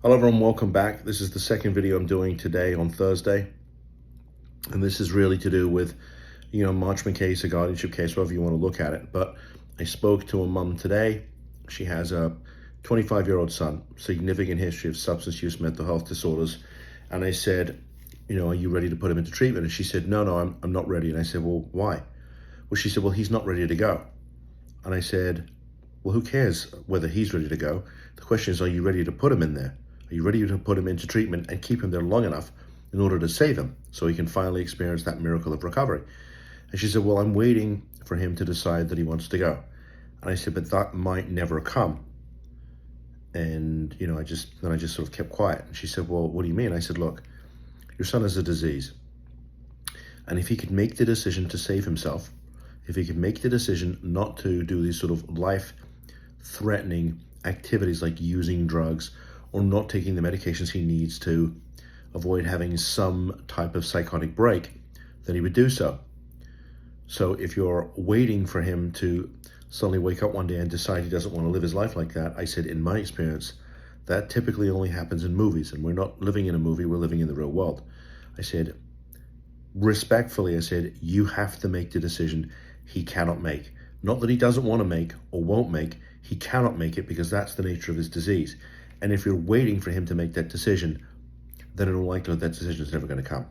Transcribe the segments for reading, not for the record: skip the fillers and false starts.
Hello everyone, welcome back. This is the second video I'm doing today on Thursday. And this is really to do with, Marchman case, a guardianship case, however you want to look at it. But I spoke to a mum today. She has a 25-year-old son, significant history of substance use, mental health disorders. And I said, are you ready to put him into treatment? And she said, no, I'm not ready. And I said, well, why? Well, she said, well, he's not ready to go. And I said, well, who cares whether he's ready to go? The question is, are you ready to put him in there? Are you ready to put him into treatment and keep him there long enough in order to save him so he can finally experience that miracle of recovery? And she said, well, I'm waiting for him to decide that he wants to go. And I said, but that might never come. And, I just sort of kept quiet. And she said, well, what do you mean? I said, look, your son has a disease. And if he could make the decision to save himself, if he could make the decision not to do these sort of life-threatening activities like using drugs or not taking the medications he needs to avoid having some type of psychotic break, then he would do so. So if you're waiting for him to suddenly wake up one day and decide he doesn't want to live his life like that, I said, in my experience, that typically only happens in movies, and we're not living in a movie, we're living in the real world. I said, respectfully, I said, you have to make the decision he cannot make. Not that he doesn't want to make or won't make, he cannot make it because that's the nature of his disease. And if you're waiting for him to make that decision, then in all likelihood that decision is never going to come.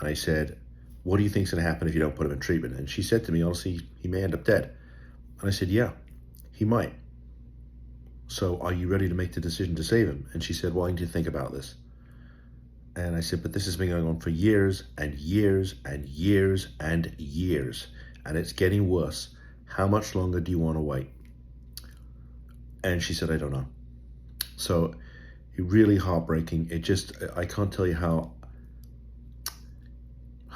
And I said, what do you think is going to happen if you don't put him in treatment? And she said to me, honestly, he may end up dead. And I said, yeah, he might. So are you ready to make the decision to save him? And she said, well, I need to think about this. And I said, but this has been going on for years and years and years and years, and it's getting worse. How much longer do you want to wait? And she said, I don't know. So really heartbreaking. I can't tell you how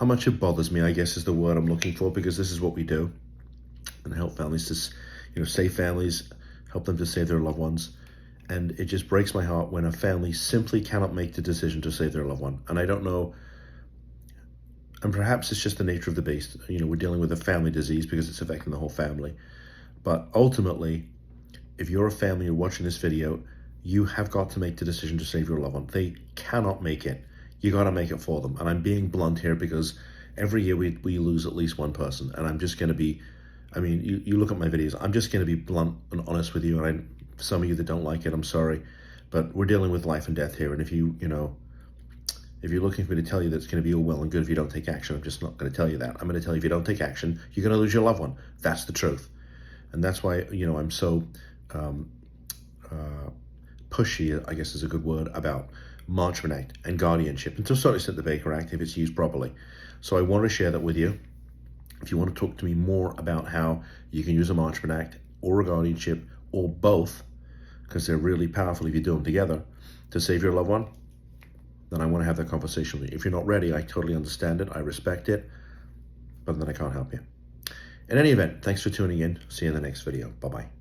much it bothers me, I guess is the word I'm looking for, because this is what we do. And help families to, save families, help them to save their loved ones. And it just breaks my heart when a family simply cannot make the decision to save their loved one. And I don't know, and perhaps it's just the nature of the beast. We're dealing with a family disease because it's affecting the whole family. But ultimately, if you're a family, you're watching this video, you have got to make the decision to save your loved one. They cannot make it. You got to make it for them. And I'm being blunt here because every year we lose at least one person. And I'm just going to be, you look at my videos, I'm just going to be blunt and honest with you. And some of you that don't like it, I'm sorry. But we're dealing with life and death here. And if if you're looking for me to tell you that it's going to be all well and good if you don't take action, I'm just not going to tell you that. I'm going to tell you if you don't take action, you're going to lose your loved one. That's the truth. And that's why, I'm so pushy, I guess is a good word, about Marchman Act and Guardianship, and to a certain extent the Baker Act if it's used properly. So I want to share that with you. If you want to talk to me more about how you can use a Marchman Act or a Guardianship or both, because they're really powerful if you do them together, to save your loved one, then I want to have that conversation with you. If you're not ready, I totally understand it, I respect it, but then I can't help you. In any event, thanks for tuning in. See you in the next video. Bye-bye.